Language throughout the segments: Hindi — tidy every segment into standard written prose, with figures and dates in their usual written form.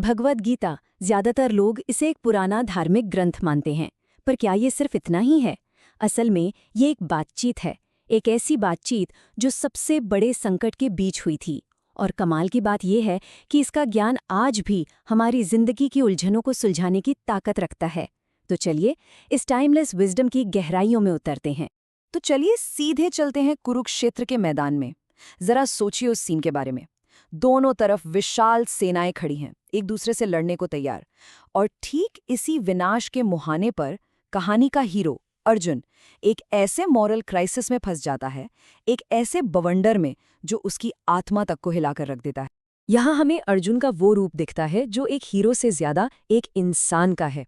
भगवद गीता, ज्यादातर लोग इसे एक पुराना धार्मिक ग्रंथ मानते हैं, पर क्या ये सिर्फ इतना ही है? असल में ये एक बातचीत है, एक ऐसी बातचीत जो सबसे बड़े संकट के बीच हुई थी। और कमाल की बात यह है कि इसका ज्ञान आज भी हमारी जिंदगी की उलझनों को सुलझाने की ताकत रखता है। तो चलिए इस टाइमलेस विजडम की गहराइयों में उतरते हैं। तो चलिए सीधे चलते हैं कुरुक्षेत्र के मैदान में। जरा सोचिए उस सीन के बारे में। दोनों तरफ विशाल सेनाएं खड़ी हैं, एक दूसरे से लड़ने को तैयार। और ठीक इसी विनाश के मुहाने पर कहानी का हीरो अर्जुन एक ऐसे मॉरल क्राइसिस में फंस जाता है, एक ऐसे बवंडर में जो उसकी आत्मा तक को हिलाकर रख देता है। यहाँ हमें अर्जुन का वो रूप दिखता है जो एक हीरो से ज्यादा एक इंसान का है।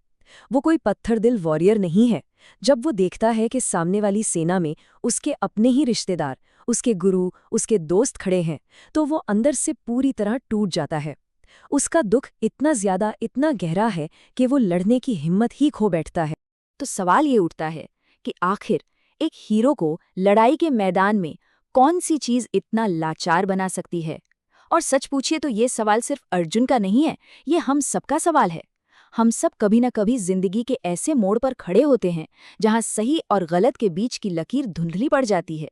वो कोई पत्थर दिल वॉरियर नहीं है। जब वो देखता है कि सामने वाली सेना में उसके अपने ही रिश्तेदार, उसके गुरु, उसके दोस्त खड़े हैं, तो वो अंदर से पूरी तरह टूट जाता है। उसका दुख इतना ज्यादा, इतना गहरा है कि वो लड़ने की हिम्मत ही खो बैठता है। तो सवाल ये उठता है कि आखिर एक हीरो को लड़ाई के मैदान में कौन सी चीज इतना लाचार बना सकती है? और सच पूछिए तो ये सवाल सिर्फ अर्जुन का नहीं है, ये हम सबका सवाल है। हम सब कभी न कभी जिंदगी के ऐसे मोड़ पर खड़े होते हैं जहां सही और गलत के बीच की लकीर धुंधली पड़ जाती है।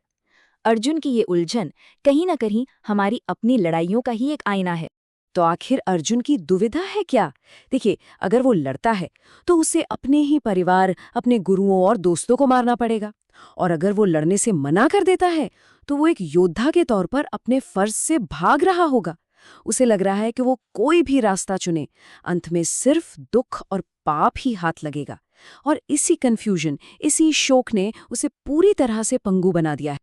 अर्जुन की ये उलझन कहीं न कहीं हमारी अपनी लड़ाइयों का ही एक आईना है। तो आखिर अर्जुन की दुविधा है क्या? देखिए, अगर वो लड़ता है तो उसे अपने ही परिवार, अपने गुरुओं और दोस्तों को मारना पड़ेगा। और अगर वो लड़ने से मना कर देता है तो वो एक योद्धा के तौर पर अपने फर्ज से भाग रहा होगा। उसे लग रहा है कि वो कोई भी रास्ता चुने, अंत में सिर्फ दुख और पाप ही हाथ लगेगा। और इसी कन्फ्यूजन, इसी शोक ने उसे पूरी तरह से पंगु बना दिया है।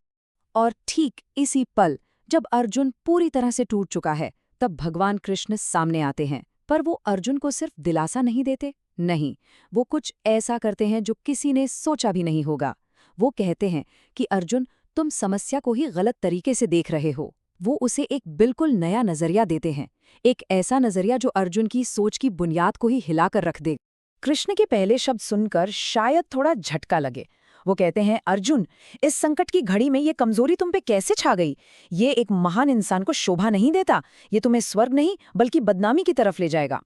और ठीक इसी पल जब अर्जुन पूरी तरह से टूट चुका है, तब भगवान कृष्ण सामने आते हैं। पर वो अर्जुन को सिर्फ दिलासा नहीं देते, नहीं, वो कुछ ऐसा करते हैं जो किसी ने सोचा भी नहीं होगा। वो कहते हैं कि अर्जुन, तुम समस्या को ही गलत तरीके से देख रहे हो। वो उसे एक बिल्कुल नया नजरिया देते हैं, एक ऐसा नजरिया जो अर्जुन की सोच की बुनियाद को ही हिलाकर रख दे। कृष्ण के पहले शब्द सुनकर शायद थोड़ा झटका लगे। वो कहते हैं, अर्जुन, इस संकट की घड़ी में ये कमजोरी तुम पे कैसे छा गई? ये एक महान इंसान को शोभा नहीं देता, ये तुम्हें स्वर्ग नहीं बल्कि बदनामी की तरफ ले जाएगा।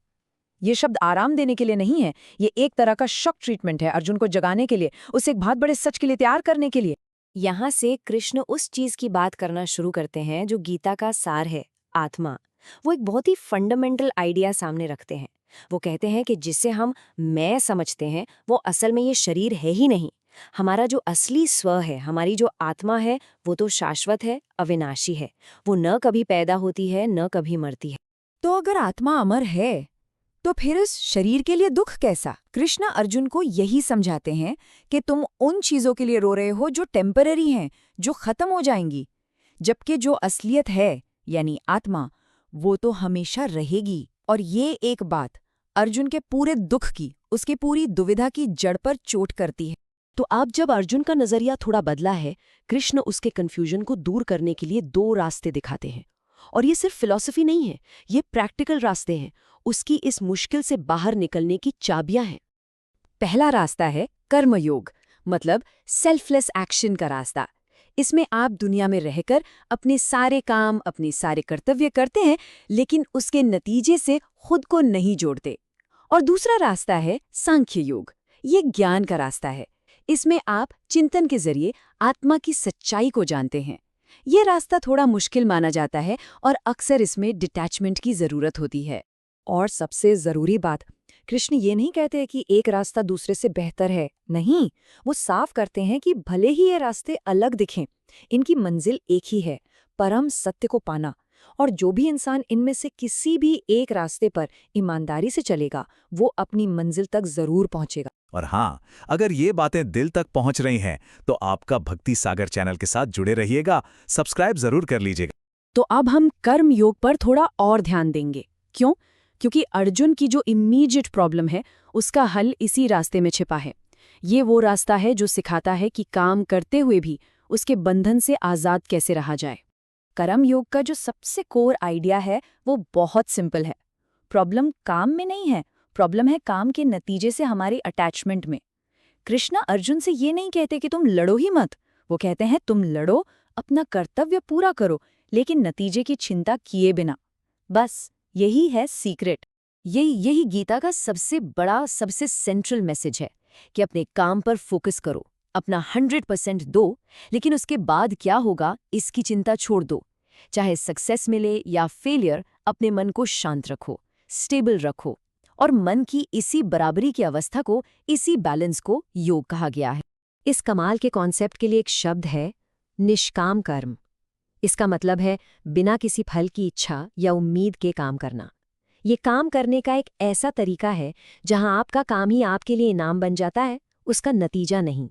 ये शब्द आराम देने के लिए नहीं है, ये एक तरह का शॉक ट्रीटमेंट है अर्जुन को जगाने के लिए, उसे एक बहुत बड़े सच के लिए तैयार करने के लिए। यहाँ से कृष्ण उस चीज की बात करना शुरू करते हैं जो गीता का सार है, आत्मा। वो एक बहुत ही फंडामेंटल आइडिया सामने रखते हैं। वो कहते हैं कि जिसे हम मैं समझते हैं वो असल में ये शरीर है ही नहीं। हमारा जो असली स्व है, हमारी जो आत्मा है, वो तो शाश्वत है, अविनाशी है। वो न कभी पैदा होती है, न कभी मरती है। तो अगर आत्मा अमर है तो फिर इस शरीर के लिए दुख कैसा? कृष्ण अर्जुन को यही समझाते हैं कि तुम उन चीजों के लिए रो रहे हो जो टेम्पररी हैं, जो खत्म हो जाएंगी, जबकि जो असलियत है यानी आत्मा, वो तो हमेशा रहेगी। और ये एक बात अर्जुन के पूरे दुख की, उसकी पूरी दुविधा की जड़ पर चोट करती है। तो अब जब अर्जुन का नजरिया थोड़ा बदला है, कृष्ण उसके कंफ्यूजन को दूर करने के लिए दो रास्ते दिखाते हैं। और ये सिर्फ फिलॉसफी नहीं है, ये प्रैक्टिकल रास्ते हैं, उसकी इस मुश्किल से बाहर निकलने की चाबियां हैं। पहला रास्ता है कर्मयोग, मतलब सेल्फलेस एक्शन का रास्ता। इसमें आप दुनिया में रहकर अपने सारे काम, अपने सारे कर्तव्य करते हैं, लेकिन उसके नतीजे से खुद को नहीं जोड़ते। और दूसरा रास्ता है सांख्य योग, ये ज्ञान का रास्ता है। इसमें आप चिंतन के जरिए आत्मा की सच्चाई को जानते हैं। ये रास्ता थोड़ा मुश्किल माना जाता है और अक्सर इसमें डिटैचमेंट की जरूरत होती है। और सबसे जरूरी बात, कृष्ण ये नहीं कहते कि एक रास्ता दूसरे से बेहतर है, नहीं, वो साफ करते हैं कि भले ही ये रास्ते अलग दिखें, इनकी मंजिल एक ही है, परम सत्य को पाना। और जो भी इंसान इनमें से किसी भी एक रास्ते पर ईमानदारी से चलेगा, वो अपनी मंजिल तक जरूर पहुंचेगा। और हाँ, अगर ये बातें दिल तक पहुंच रही हैं तो आपका भक्ति सागर चैनल के साथ जुड़े रहिएगा, सब्सक्राइब जरूर कर लीजिएगा। तो अब हम कर्म योग पर थोड़ा और ध्यान देंगे। क्यों? क्योंकि अर्जुन की जो इमीडिएट प्रॉब्लम है, उसका हल इसी रास्ते में छिपा है। ये वो रास्ता है जो सिखाता है कि काम करते हुए भी उसके बंधन से आज़ाद कैसे रहा जाए। कर्म योग का जो सबसे कोर आइडिया है वो बहुत सिंपल है। प्रॉब्लम काम में नहीं है, प्रॉब्लम है काम के नतीजे से हमारी अटैचमेंट में। कृष्णा अर्जुन से ये नहीं कहते कि तुम लड़ो ही मत, वो कहते हैं तुम लड़ो, अपना कर्तव्य पूरा करो, लेकिन नतीजे की चिंता किए बिना। बस यही है सीक्रेट। यही गीता का सबसे बड़ा, सबसे सेंट्रल मैसेज है कि अपने काम पर फोकस करो, अपना 100% दो, लेकिन उसके बाद क्या होगा इसकी चिंता छोड़ दो। चाहे सक्सेस मिले या फेलियर, अपने मन को शांत रखो, स्टेबल रखो। और मन की इसी बराबरी की अवस्था को, इसी बैलेंस को योग कहा गया है। इस कमाल के कॉन्सेप्ट के लिए एक शब्द है, निष्काम कर्म। इसका मतलब है बिना किसी फल की इच्छा या उम्मीद के काम करना। ये काम करने का एक ऐसा तरीका है जहां आपका काम ही आपके लिए इनाम बन जाता है, उसका नतीजा नहीं।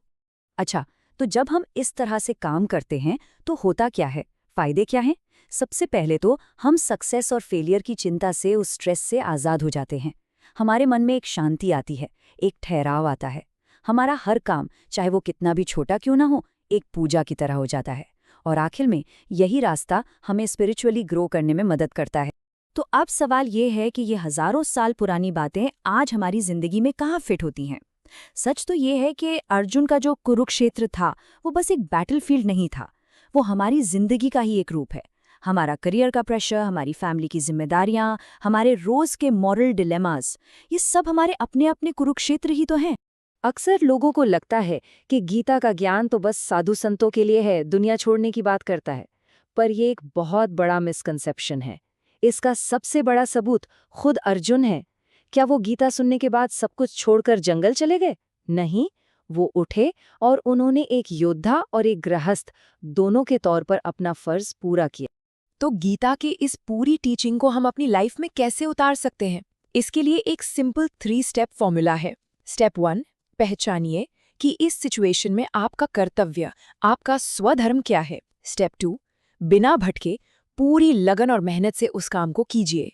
अच्छा, तो जब हम इस तरह से काम करते हैं तो होता क्या है, फायदे क्या हैं? सबसे पहले तो हम सक्सेस और फेलियर की चिंता से, उस स्ट्रेस से आज़ाद हो जाते हैं। हमारे मन में एक शांति आती है, एक ठहराव आता है। हमारा हर काम, चाहे वो कितना भी छोटा क्यों ना हो, एक पूजा की तरह हो जाता है। और आखिर में यही रास्ता हमें स्पिरिचुअली ग्रो करने में मदद करता है। तो अब सवाल ये है कि ये हज़ारों साल पुरानी बातें आज हमारी ज़िंदगी में कहाँ फिट होती हैं? सच तो ये है कि अर्जुन का जो कुरुक्षेत्र था वो बस एक बैटलफील्ड नहीं था, वो हमारी जिंदगी का ही एक रूप है। हमारा करियर का प्रेशर, हमारी फैमिली की जिम्मेदारियां, हमारे रोज के मॉरल डिलेमास, ये सब हमारे अपने अपने कुरुक्षेत्र ही तो हैं। अक्सर लोगों को लगता है कि गीता का ज्ञान तो बस साधु संतों के लिए है, दुनिया छोड़ने की बात करता है। पर यह एक बहुत बड़ा मिसकंसेप्शन है। इसका सबसे बड़ा सबूत खुद अर्जुन है। क्या वो गीता सुनने के बाद सब कुछ छोड़कर जंगल चले गए? नहीं, वो उठे और उन्होंने एक योद्धा और एक गृहस्थ दोनों के तौर पर अपना फर्ज पूरा किया। तो गीता की इस पूरी टीचिंग को हम अपनी लाइफ में कैसे उतार सकते हैं? इसके लिए एक सिंपल 3 स्टेप फॉर्मूला है। स्टेप 1, पहचानिए कि इस सिचुएशन में आपका कर्तव्य, आपका स्वधर्म क्या है। स्टेप 2, बिना भटके पूरी लगन और मेहनत से उस काम को कीजिए।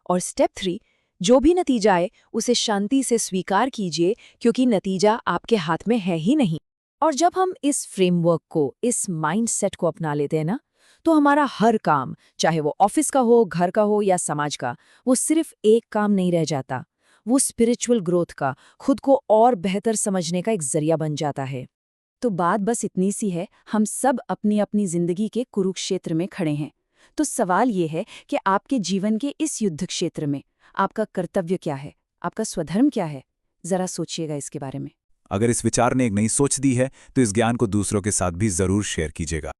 और स्टेप 3, जो भी नतीजा आए उसे शांति से स्वीकार कीजिए, क्योंकि नतीजा आपके हाथ में है ही नहीं। और जब हम इस फ्रेमवर्क को, इस माइंडसेट को अपना लेते हैं ना, तो हमारा हर काम, चाहे वो ऑफिस का हो, घर का हो या समाज का, वो सिर्फ एक काम नहीं रह जाता। वो स्पिरिचुअल ग्रोथ का, खुद को और बेहतर समझने का एक जरिया बन जाता है। तो बात बस इतनी सी है, हम सब अपनी अपनी जिंदगी के कुरुक्षेत्र में खड़े हैं। तो सवाल ये है कि आपके जीवन के इस युद्ध क्षेत्र में आपका कर्तव्य क्या है, आपका स्वधर्म क्या है? जरा सोचिएगा इसके बारे में। अगर इस विचार ने एक नई सोच दी है तो इस ज्ञान को दूसरों के साथ भी जरूर शेयर कीजिएगा।